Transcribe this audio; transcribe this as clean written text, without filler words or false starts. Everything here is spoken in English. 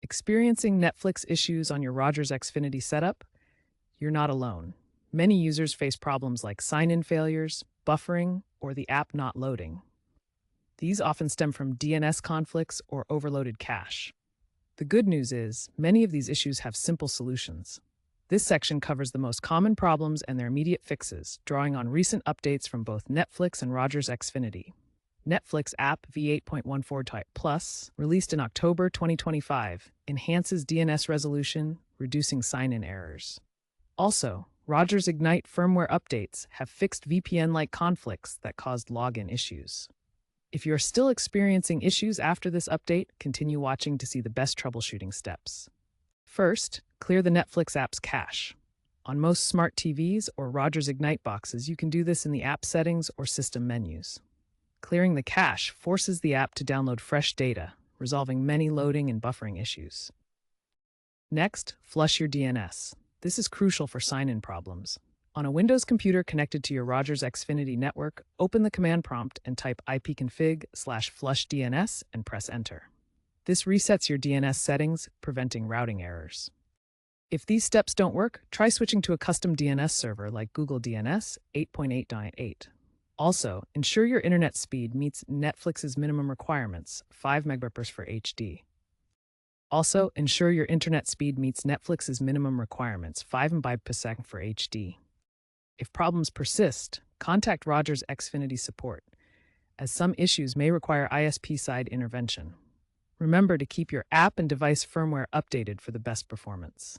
Experiencing Netflix issues on your Rogers Xfinity setup? You're not alone. Many users face problems like sign-in failures, buffering, or the app not loading. These often stem from DNS conflicts or overloaded cache. The good news is, many of these issues have simple solutions. This section covers the most common problems and their immediate fixes, drawing on recent updates from both Netflix and Rogers Xfinity. Netflix app v8.14 Type Plus, released in October 2025, enhances DNS resolution, reducing sign-in errors. Also, Rogers Ignite firmware updates have fixed VPN-like conflicts that caused login issues. If you're still experiencing issues after this update, continue watching to see the best troubleshooting steps. First, clear the Netflix app's cache. On most smart TVs or Rogers Ignite boxes, you can do this in the app settings or system menus. Clearing the cache forces the app to download fresh data, resolving many loading and buffering issues. Next, flush your DNS. This is crucial for sign-in problems. On a Windows computer connected to your Rogers Xfinity network, open the command prompt and type ipconfig/flushdns and press enter. This resets your DNS settings, preventing routing errors. If these steps don't work, try switching to a custom DNS server like Google DNS 8.8.8. Also, ensure your internet speed meets Netflix's minimum requirements, 5 Mbps for HD. Also, ensure your internet speed meets Netflix's minimum requirements, 5 Mbps for HD. If problems persist, contact Rogers Xfinity support, as some issues may require ISP-side intervention. Remember to keep your app and device firmware updated for the best performance.